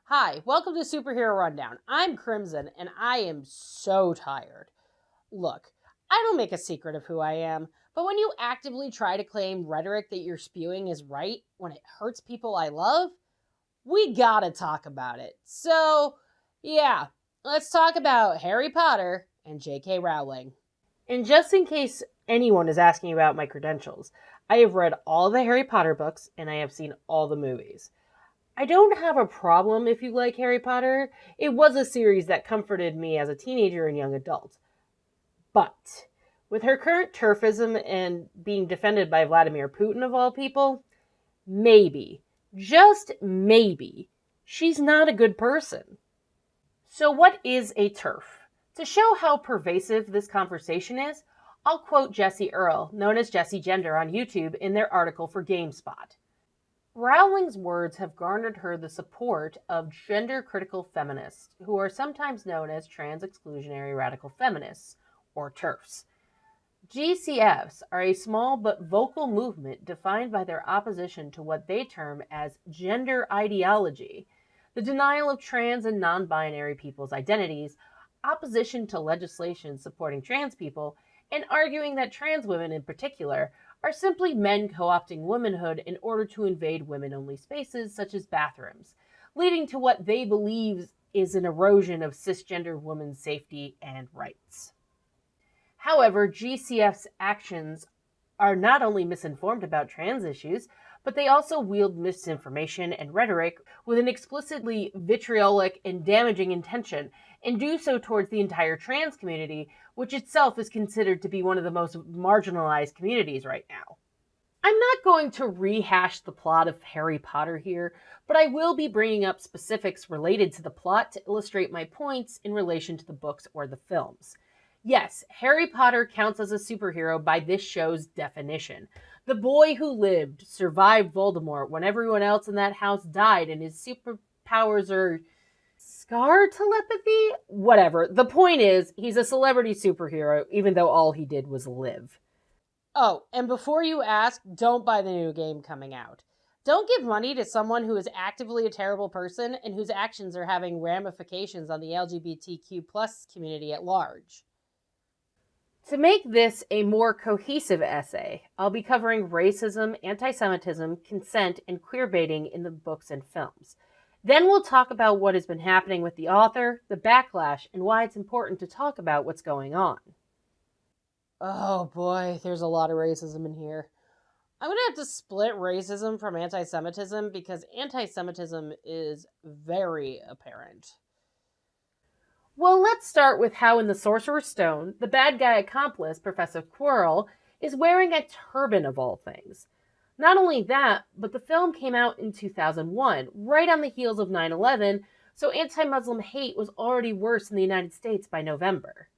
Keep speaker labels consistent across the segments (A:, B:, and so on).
A: Hi, welcome to Superhero Rundown. I'm Crimson, and I am so tired. Look, I don't make a secret of who I am, but when you actively try to claim rhetoric that you're spewing is right when it hurts people I love, we gotta talk about it. So, yeah, let's talk about Harry Potter and J.K. Rowling. And just in case anyone is asking about my credentials, I have read all the Harry Potter books and I have seen all the movies. I don't have a problem if you like Harry Potter. It was a series that comforted me as a teenager and young adult. But with her current TERFism and being defended by Vladimir Putin of all people, maybe, just maybe, she's not a good person. So what is a TERF? To show how pervasive this conversation is, I'll quote Jessie Earl, known as Jessie Gender on YouTube, in their article for GameSpot. Rowling's words have garnered her the support of gender-critical feminists, who are sometimes known as trans-exclusionary radical feminists, or TERFs. GCFs are a small but vocal movement defined by their opposition to what they term as gender ideology, the denial of trans and non-binary people's identities, opposition to legislation supporting trans people, and arguing that trans women in particular are simply men co-opting womanhood in order to invade women-only spaces such as bathrooms, leading to what they believe is an erosion of cisgender women's safety and rights. However, GCF's actions are not only misinformed about trans issues, but they also wield misinformation and rhetoric with an explicitly vitriolic and damaging intention, and do so towards the entire trans community, which itself is considered to be one of the most marginalized communities right now. I'm not going to rehash the plot of Harry Potter here, but I will be bringing up specifics related to the plot to illustrate my points in relation to the books or the films. Yes, Harry Potter counts as a superhero by this show's definition. The boy who lived, survived Voldemort when everyone else in that house died, and his superpowers are scar telepathy? Whatever. The point is, he's a celebrity superhero, even though all he did was live. Oh, and before you ask, don't buy the new game coming out. Don't give money to someone who is actively a terrible person and whose actions are having ramifications on the LGBTQ plus community at large. To make this a more cohesive essay, I'll be covering racism, anti-Semitism, consent, and queerbaiting in the books and films. Then we'll talk about what has been happening with the author, the backlash, and why it's important to talk about what's going on. Oh boy, there's a lot of racism in here. I'm going to have to split racism from anti-Semitism because anti-Semitism is very apparent. Well, let's start with how in The Sorcerer's Stone, the bad guy accomplice, Professor Quirrell, is wearing a turban of all things. Not only that, but the film came out in 2001, right on the heels of 9/11, so anti-Muslim hate was already worse in the United States by November.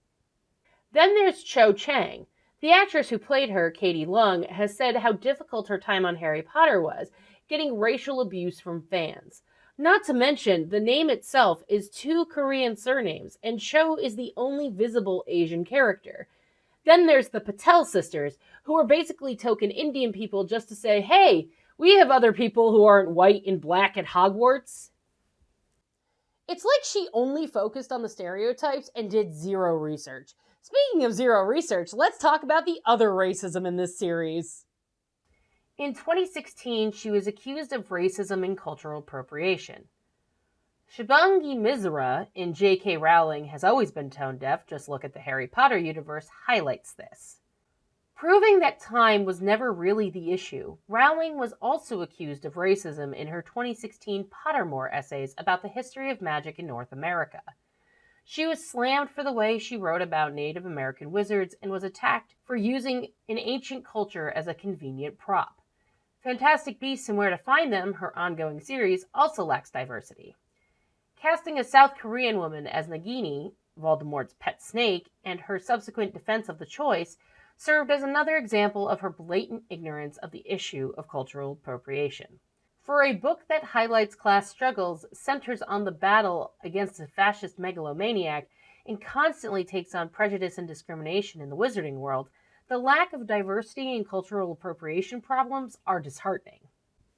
A: Then there's Cho Chang. The actress who played her, Katie Lung, has said how difficult her time on Harry Potter was, getting racial abuse from fans. Not to mention, the name itself is 2 Korean surnames, and Cho is the only visible Asian character. Then there's the Patel sisters, who are basically token Indian people just to say, hey, we have other people who aren't white and black at Hogwarts. It's like she only focused on the stereotypes and did zero research. Speaking of zero research, let's talk about the other racism in this series. In 2016, she was accused of racism and cultural appropriation. Shubhangi Misra in J.K. Rowling Has Always Been Tone Deaf, Just Look at the Harry Potter Universe, highlights this. Proving that time was never really the issue, Rowling was also accused of racism in her 2016 Pottermore essays about the history of magic in North America. She was slammed for the way she wrote about Native American wizards and was attacked for using an ancient culture as a convenient prop. Fantastic Beasts and Where to Find Them, her ongoing series, also lacks diversity. Casting a South Korean woman as Nagini, Voldemort's pet snake, and her subsequent defense of the choice served as another example of her blatant ignorance of the issue of cultural appropriation. For a book that highlights class struggles, centers on the battle against a fascist megalomaniac, and constantly takes on prejudice and discrimination in the wizarding world, the lack of diversity and cultural appropriation problems are disheartening.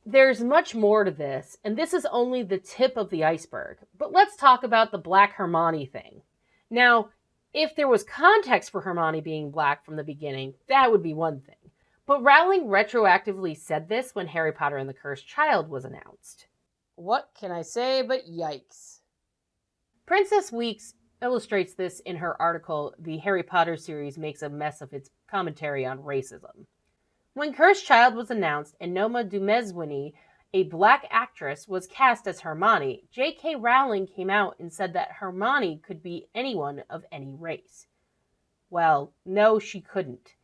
A: There's much more to this, and this is only the tip of the iceberg. But let's talk about the Black Hermione thing. Now, if there was context for Hermione being black from the beginning, that would be one thing. But Rowling retroactively said this when Harry Potter and the Cursed Child was announced. What can I say but yikes? Princess Weeks illustrates this in her article, The Harry Potter Series Makes a Mess of Its Commentary on Racism. When Cursed Child was announced and Noma Dumezwini, a black actress, was cast as Hermione, J.K. Rowling came out and said that Hermione could be anyone of any race. Well, no, she couldn't.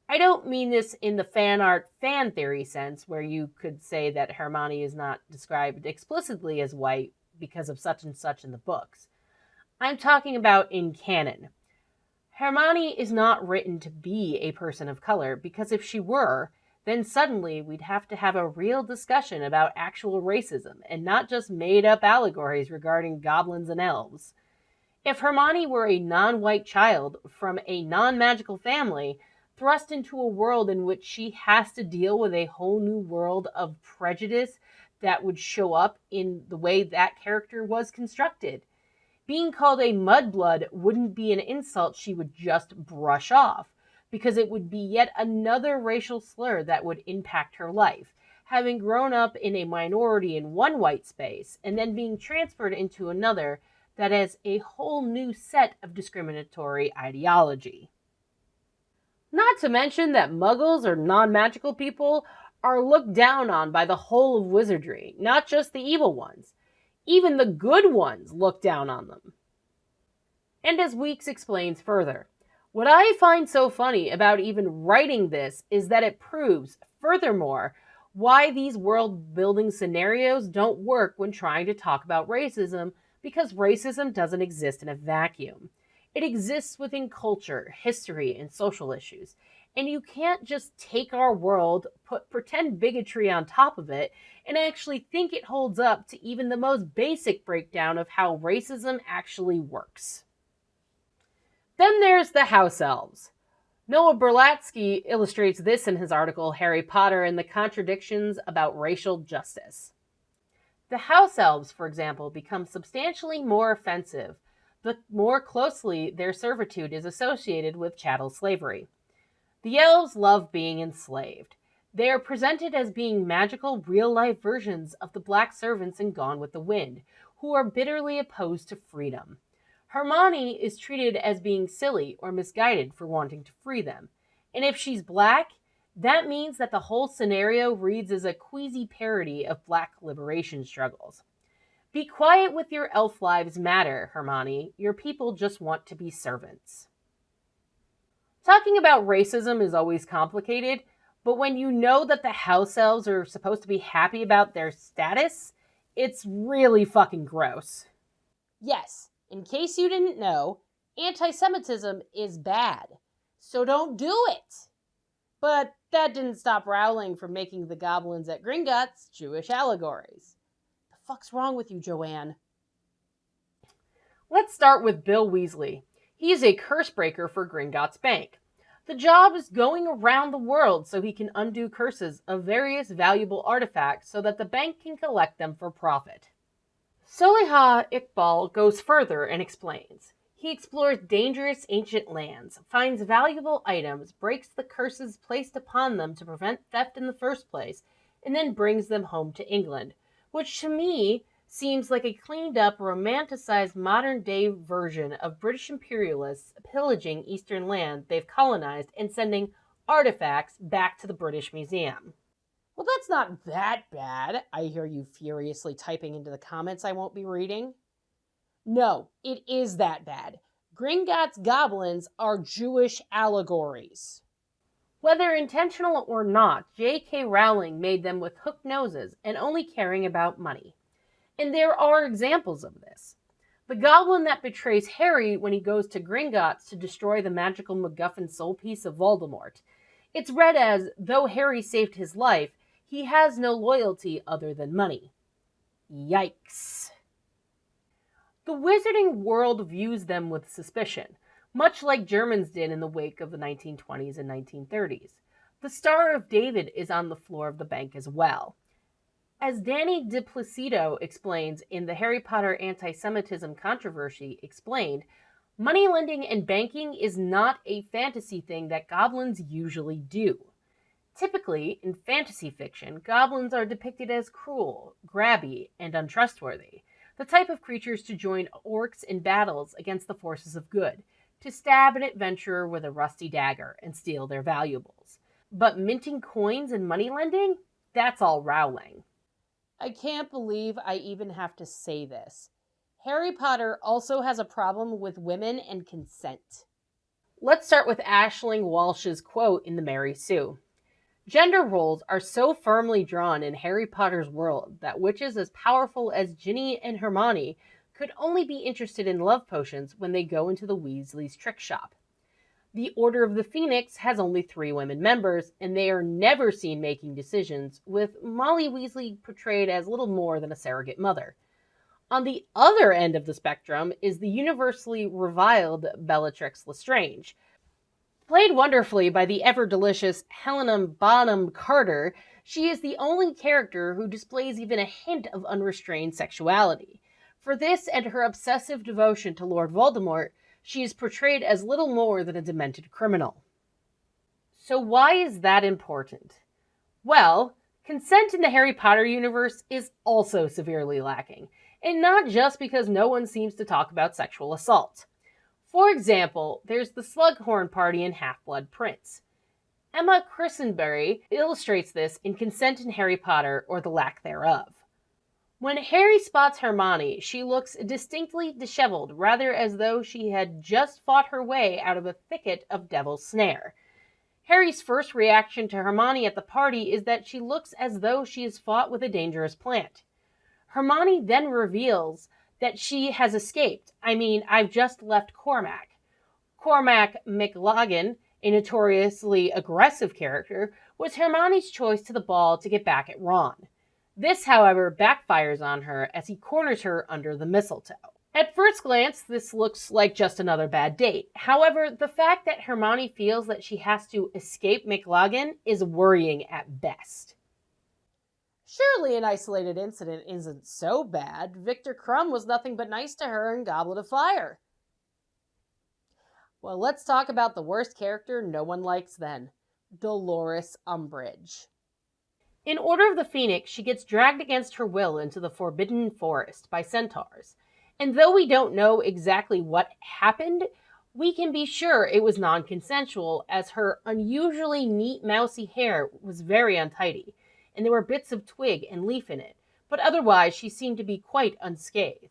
A: I don't mean this in the fan art fan theory sense, where you could say that Hermione is not described explicitly as white because of such and such in the books. I'm talking about in canon. Hermione is not written to be a person of color, because if she were, then suddenly we'd have to have a real discussion about actual racism, and not just made-up allegories regarding goblins and elves. If Hermione were a non-white child from a non-magical family, thrust into a world in which she has to deal with a whole new world of prejudice that would show up in the way that character was constructed. Being called a mudblood wouldn't be an insult she would just brush off, because it would be yet another racial slur that would impact her life, having grown up in a minority in one white space and then being transferred into another that has a whole new set of discriminatory ideology. Not to mention that muggles or non-magical people are looked down on by the whole of wizardry, not just the evil ones. Even the good ones look down on them. And as Weeks explains further, what I find so funny about even writing this is that it proves, furthermore, why these world-building scenarios don't work when trying to talk about racism, because racism doesn't exist in a vacuum. It exists within culture, history, and social issues. And you can't just take our world, put pretend bigotry on top of it, and actually think it holds up to even the most basic breakdown of how racism actually works. Then there's the house elves. Noah Berlatsky illustrates this in his article, Harry Potter and the Contradictions About Racial Justice. The house elves, for example, become substantially more offensive the more closely their servitude is associated with chattel slavery. The elves love being enslaved. They are presented as being magical, real-life versions of the black servants in Gone with the Wind, who are bitterly opposed to freedom. Hermione is treated as being silly or misguided for wanting to free them. And if she's black, that means that the whole scenario reads as a queasy parody of black liberation struggles. Be quiet with your elf lives matter, Hermione. Your people just want to be servants. Talking about racism is always complicated, but when you know that the house elves are supposed to be happy about their status, it's really fucking gross. Yes, in case you didn't know, anti-Semitism is bad, so don't do it. But that didn't stop Rowling from making the goblins at Gringotts Jewish allegories. The fuck's wrong with you, Joanne? Let's start with Bill Weasley. He is a curse breaker for Gringotts Bank. The job is going around the world so he can undo curses of various valuable artifacts so that the bank can collect them for profit. Soliha Iqbal goes further and explains. He explores dangerous ancient lands, finds valuable items, breaks the curses placed upon them to prevent theft in the first place, and then brings them home to England, which to me seems like a cleaned-up, romanticized modern-day version of British imperialists pillaging Eastern land they've colonized and sending artifacts back to the British Museum. Well, that's not that bad, I hear you furiously typing into the comments I won't be reading. No, it is that bad. Gringotts goblins are Jewish allegories. Whether intentional or not, J.K. Rowling made them with hooked noses and only caring about money. And there are examples of this. The goblin that betrays Harry when he goes to Gringotts to destroy the magical MacGuffin soul piece of Voldemort. It's read as, though Harry saved his life, he has no loyalty other than money. Yikes. The wizarding world views them with suspicion, much like Germans did in the wake of the 1920s and 1930s. The Star of David is on the floor of the bank as well. As Danny DiPlacido explains in the Harry Potter Anti-Semitism Controversy Explained, moneylending and banking is not a fantasy thing that goblins usually do. Typically, in fantasy fiction, goblins are depicted as cruel, grabby, and untrustworthy, the type of creatures to join orcs in battles against the forces of good, to stab an adventurer with a rusty dagger and steal their valuables. But minting coins and moneylending? That's all Rowling. I can't believe I even have to say this. Harry Potter also has a problem with women and consent. Let's start with Aisling Walsh's quote in The Mary Sue. Gender roles are so firmly drawn in Harry Potter's world that witches as powerful as Ginny and Hermione could only be interested in love potions when they go into the Weasleys' trick shop. The Order of the Phoenix has only 3 women members, and they are never seen making decisions, with Molly Weasley portrayed as little more than a surrogate mother. On the other end of the spectrum is the universally reviled Bellatrix Lestrange. Played wonderfully by the ever-delicious Helena Bonham Carter, she is the only character who displays even a hint of unrestrained sexuality. For this and her obsessive devotion to Lord Voldemort, she is portrayed as little more than a demented criminal. So why is that important? Well, consent in the Harry Potter universe is also severely lacking, and not just because no one seems to talk about sexual assault. For example, there's the Slughorn Party in Half-Blood Prince. Emma Christenberry illustrates this in Consent in Harry Potter, or the Lack Thereof. When Harry spots Hermione, she looks distinctly disheveled, rather as though she had just fought her way out of a thicket of devil's snare. Harry's first reaction to Hermione at the party is that she looks as though she has fought with a dangerous plant. Hermione then reveals that she has escaped. I've just left Cormac. Cormac McLaggen, a notoriously aggressive character, was Hermione's choice to the ball to get back at Ron. This, however, backfires on her as he corners her under the mistletoe. At first glance, this looks like just another bad date. However, the fact that Hermione feels that she has to escape McLaggen is worrying at best. Surely an isolated incident isn't so bad. Victor Crumb was nothing but nice to her in Goblet of Fire. Well, let's talk about the worst character no one likes then, Dolores Umbridge. In Order of the Phoenix, she gets dragged against her will into the Forbidden Forest by centaurs. And though we don't know exactly what happened, we can be sure it was non-consensual, as her unusually neat mousy hair was very untidy, and there were bits of twig and leaf in it, but otherwise she seemed to be quite unscathed.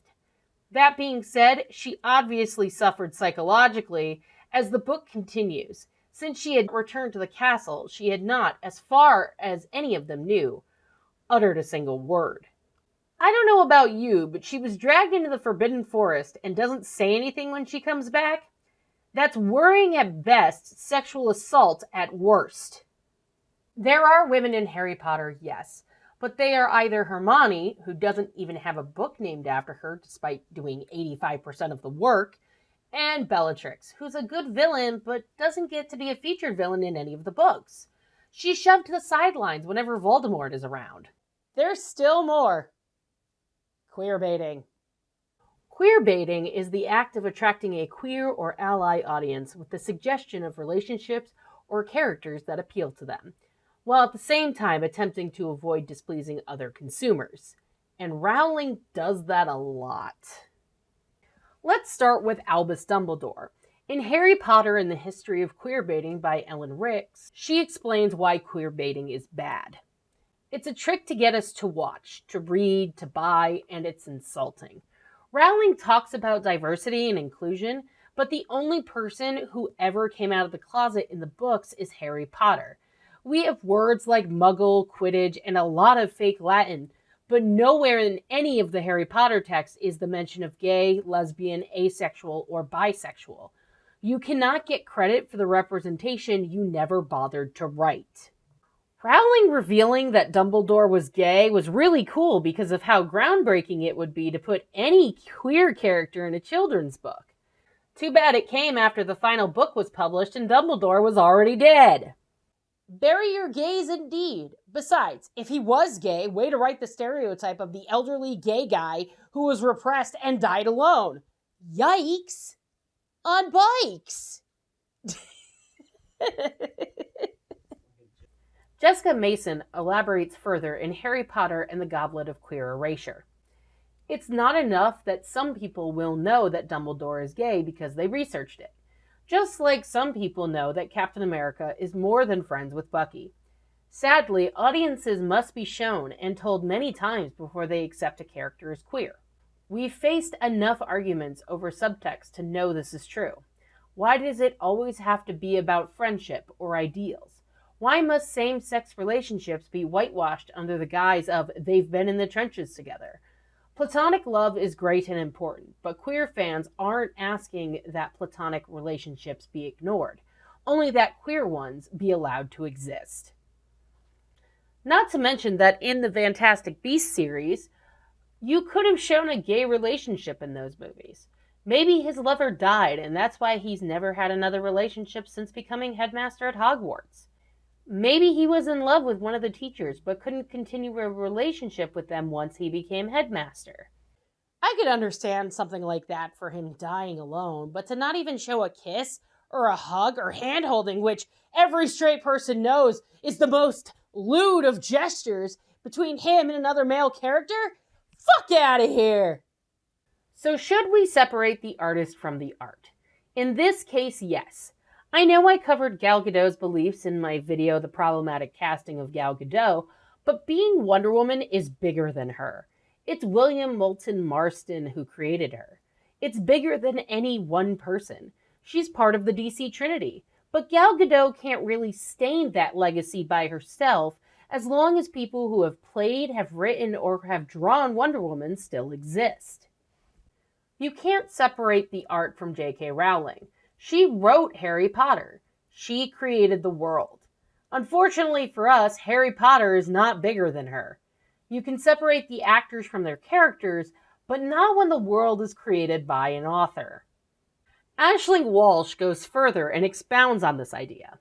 A: That being said, she obviously suffered psychologically, as the book continues. Since she had returned to the castle, she had not, as far as any of them knew, uttered a single word. I don't know about you, but she was dragged into the Forbidden Forest and doesn't say anything when she comes back. That's worrying at best, sexual assault at worst. There are women in Harry Potter, yes, but they are either Hermione, who doesn't even have a book named after her despite doing 85% of the work, and Bellatrix, who's a good villain but doesn't get to be a featured villain in any of the books. She's shoved to the sidelines whenever Voldemort is around. There's still more. Queerbaiting. Queerbaiting is the act of attracting a queer or ally audience with the suggestion of relationships or characters that appeal to them, while at the same time attempting to avoid displeasing other consumers. And Rowling does that a lot. Let's start with Albus Dumbledore. In Harry Potter and the History of Queerbaiting by Ellen Ricks, she explains why queerbaiting is bad. It's a trick to get us to watch, to read, to buy, and it's insulting. Rowling talks about diversity and inclusion, but the only person who ever came out of the closet in the books is Harry Potter. We have words like muggle, Quidditch, and a lot of fake Latin, but nowhere in any of the Harry Potter texts is the mention of gay, lesbian, asexual, or bisexual. You cannot get credit for the representation you never bothered to write. Rowling revealing that Dumbledore was gay was really cool because of how groundbreaking it would be to put any queer character in a children's book. Too bad it came after the final book was published and Dumbledore was already dead. Bury your gays indeed. Besides, if he was gay, way to write the stereotype of the elderly gay guy who was repressed and died alone. Yikes. On bikes. Jessica Mason elaborates further in Harry Potter and the Goblet of Queer Erasure. It's not enough that some people will know that Dumbledore is gay because they researched it. Just like some people know that Captain America is more than friends with Bucky. Sadly, audiences must be shown and told many times before they accept a character as queer. We've faced enough arguments over subtext to know this is true. Why does it always have to be about friendship or ideals? Why must same-sex relationships be whitewashed under the guise of they've been in the trenches together? Platonic love is great and important, but queer fans aren't asking that platonic relationships be ignored, only that queer ones be allowed to exist. Not to mention that in the Fantastic Beasts series, you could have shown a gay relationship in those movies. Maybe his lover died, and that's why he's never had another relationship since becoming headmaster at Hogwarts. Maybe he was in love with one of the teachers, but couldn't continue a relationship with them once he became headmaster. I could understand something like that for him dying alone, but to not even show a kiss, or a hug, or hand-holding, which every straight person knows is the most lewd of gestures, between him and another male character? Fuck out of here! So should we separate the artist from the art? In this case, yes. I know I covered Gal Gadot's beliefs in my video, The Problematic Casting of Gal Gadot, but being Wonder Woman is bigger than her. It's William Moulton Marston who created her. It's bigger than any one person. She's part of the DC Trinity, but Gal Gadot can't really stain that legacy by herself as long as people who have played, have written, or have drawn Wonder Woman still exist. You can't separate the art from J.K. Rowling. She wrote Harry Potter. She created the world. Unfortunately for us, Harry Potter is not bigger than her. You can separate the actors from their characters, but not when the world is created by an author. Aisling Walsh goes further and expounds on this idea.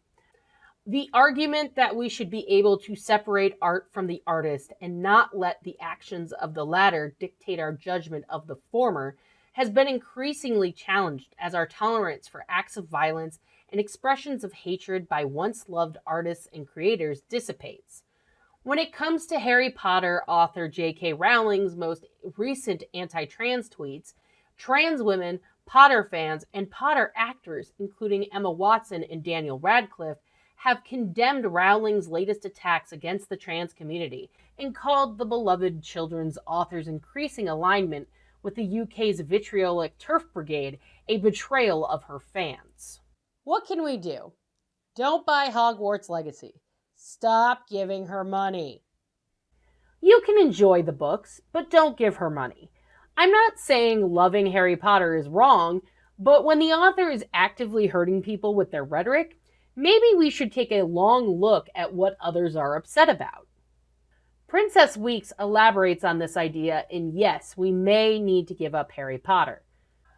A: The argument that we should be able to separate art from the artist and not let the actions of the latter dictate our judgment of the former has been increasingly challenged as our tolerance for acts of violence and expressions of hatred by once-loved artists and creators dissipates. When it comes to Harry Potter author J.K. Rowling's most recent anti-trans tweets, trans women, Potter fans, and Potter actors, including Emma Watson and Daniel Radcliffe, have condemned Rowling's latest attacks against the trans community and called the beloved children's author's increasing alignment with the UK's vitriolic TERF brigade a betrayal of her fans. What can we do? Don't buy Hogwarts Legacy. Stop giving her money. You can enjoy the books, but don't give her money. I'm not saying loving Harry Potter is wrong, but when the author is actively hurting people with their rhetoric, maybe we should take a long look at what others are upset about. Princess Weeks elaborates on this idea in yes, we may need to give up Harry Potter.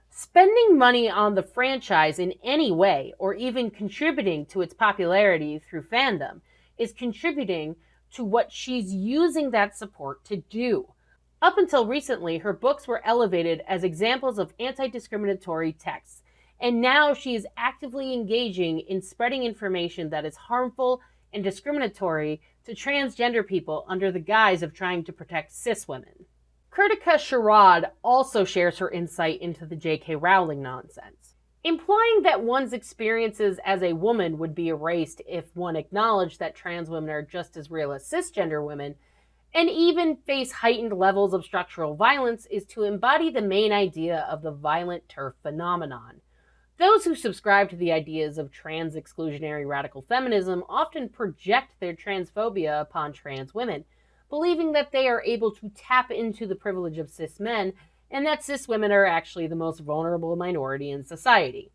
A: Spending money on the franchise in any way, or even contributing to its popularity through fandom, is contributing to what she's using that support to do. Up until recently, her books were elevated as examples of anti-discriminatory texts, and now she is actively engaging in spreading information that is harmful and discriminatory to transgender people under the guise of trying to protect cis women. Kurtika Sharad also shares her insight into the J.K. Rowling nonsense, implying that one's experiences as a woman would be erased if one acknowledged that trans women are just as real as cisgender women, and even face heightened levels of structural violence is to embody the main idea of the violent TERF phenomenon. Those who subscribe to the ideas of trans exclusionary radical feminism often project their transphobia upon trans women, believing that they are able to tap into the privilege of cis men and that cis women are actually the most vulnerable minority in society.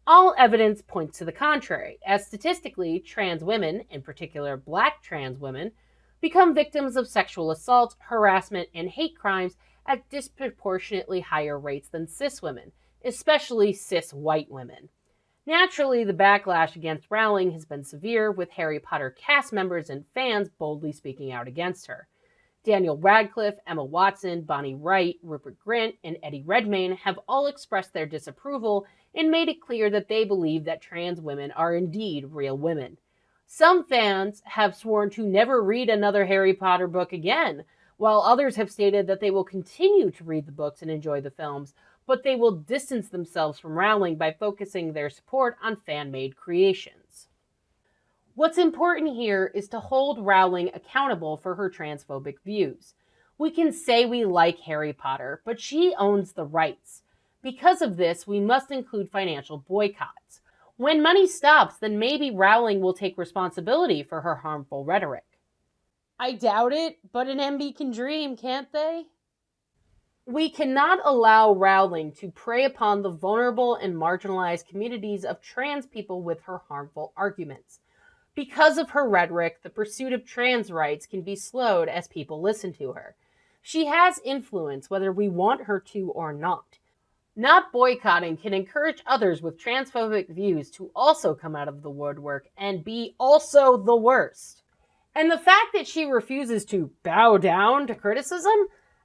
A: All evidence points to the contrary, as statistically, trans women, in particular Black trans women, become victims of sexual assault, harassment, and hate crimes at disproportionately higher rates than cis women, especially cis white women. Naturally, the backlash against Rowling has been severe, with Harry Potter cast members and fans boldly speaking out against her. Daniel Radcliffe, Emma Watson, Bonnie Wright, Rupert Grint, and Eddie Redmayne have all expressed their disapproval and made it clear that they believe that trans women are indeed real women. Some fans have sworn to never read another Harry Potter book again, while others have stated that they will continue to read the books and enjoy the films, but they will distance themselves from Rowling by focusing their support on fan-made creations. What's important here is to hold Rowling accountable for her transphobic views. We can say we like Harry Potter, but she owns the rights. Because of this, we must include financial boycotts. When money stops, then maybe Rowling will take responsibility for her harmful rhetoric. I doubt it, but an MB can dream, can't they? We cannot allow Rowling to prey upon the vulnerable and marginalized communities of trans people with her harmful arguments. Because of her rhetoric, the pursuit of trans rights can be slowed as people listen to her. She has influence whether we want her to or not. Not boycotting can encourage others with transphobic views to also come out of the woodwork and be also the worst. And the fact that she refuses to bow down to criticism,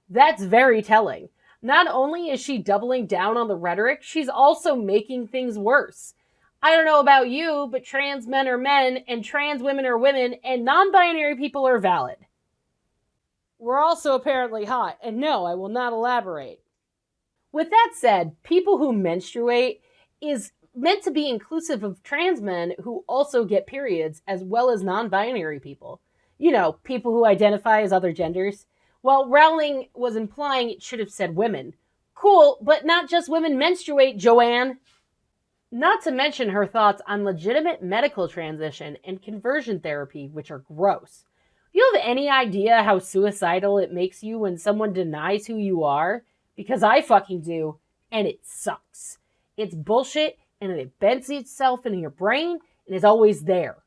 A: that's very telling. Not only is she doubling down on the rhetoric, she's also making things worse. I don't know about you, but trans men are men, and trans women are women, and non-binary people are valid. We're also apparently hot, and no, I will not elaborate. With that said, people who menstruate is meant to be inclusive of trans men who also get periods, as well as non-binary people. You know, people who identify as other genders. While Rowling was implying it should have said women. Cool, but not just women menstruate, Joanne. Not to mention her thoughts on legitimate medical transition and conversion therapy, which are gross. Do you have any idea how suicidal it makes you when someone denies who you are? Because I fucking do, and it sucks. It's bullshit, and it embeds itself in your brain, and is always there.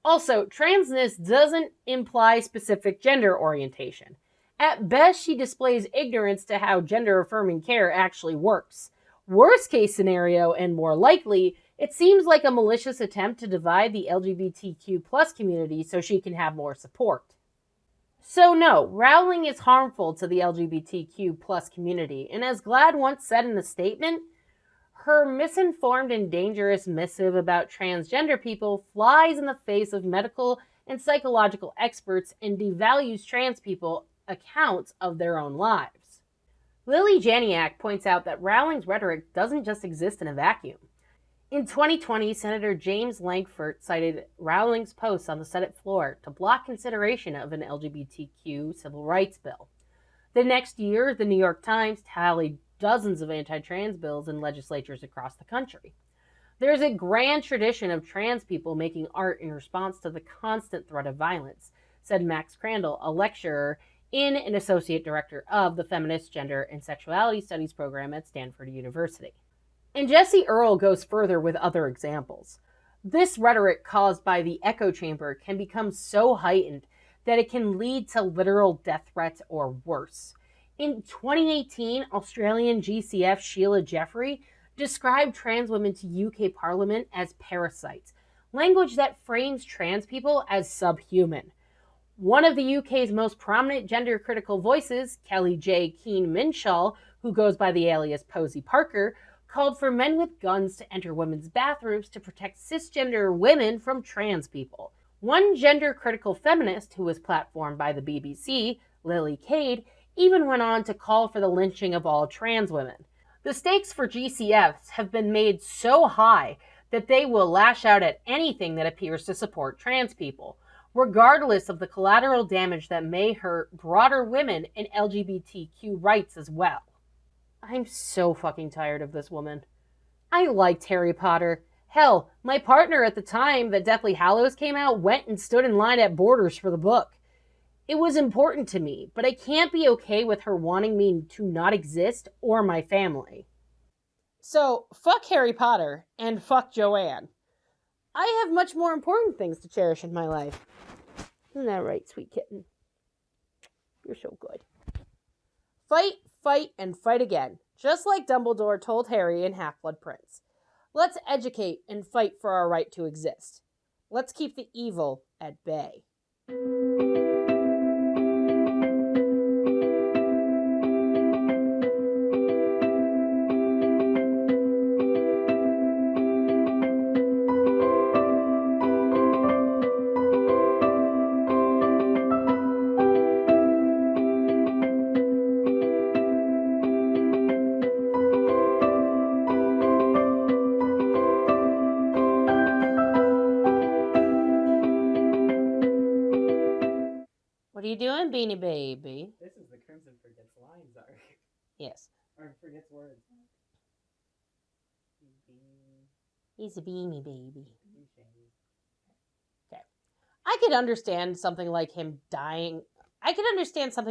A: Also, transness doesn't imply specific gender orientation. At best, she displays ignorance to how gender-affirming care actually works. Worst case scenario, and more likely, it seems like a malicious attempt to divide the LGBTQ plus community so she can have more support. So no, Rowling is harmful to the LGBTQ plus community, and as Glad once said in a statement, her misinformed and dangerous missive about transgender people flies in the face of medical and psychological experts and devalues trans people accounts of their own lives. Lily Janiak points out that Rowling's rhetoric doesn't just exist in a vacuum. In 2020, Senator James Lankford cited Rowling's posts on the Senate floor to block consideration of an LGBTQ civil rights bill. The next year, the New York Times tallied dozens of anti-trans bills in legislatures across the country. There's a grand tradition of trans people making art in response to the constant threat of violence, said Max Crandall, a lecturer in and associate director of the Feminist Gender and Sexuality Studies program at Stanford University. And Jesse Earle goes further with other examples. This rhetoric caused by the echo chamber can become so heightened that it can lead to literal death threats or worse. In 2018, Australian GCF Sheila Jeffrey described trans women to UK Parliament as parasites, language that frames trans people as subhuman. One of the UK's most prominent gender-critical voices, Kelly J. Keane-Minshaw, who goes by the alias Posey Parker, called for men with guns to enter women's bathrooms to protect cisgender women from trans people. One gender-critical feminist who was platformed by the BBC, Lily Cade, even went on to call for the lynching of all trans women. The stakes for GCFs have been made so high that they will lash out at anything that appears to support trans people, regardless of the collateral damage that may hurt broader women and LGBTQ rights as well. I'm so fucking tired of this woman. I liked Harry Potter. Hell, my partner at the time that Deathly Hallows came out went and stood in line at Borders for the book. It was important to me, but I can't be okay with her wanting me to not exist or my family. So, fuck Harry Potter and fuck Joanne. I have much more important things to cherish in my life. Isn't that right, sweet kitten? You're so good. Fight, fight, and fight again, just like Dumbledore told Harry in Half-Blood Prince. Let's educate and fight for our right to exist. Let's keep the evil at bay. What are you doing, Beanie Baby?
B: This is the Crimson Forgets Lines arc.
A: Yes.
B: Or forgets words.
A: He's a Beanie Baby. Okay. I could understand something like him dying. I could understand something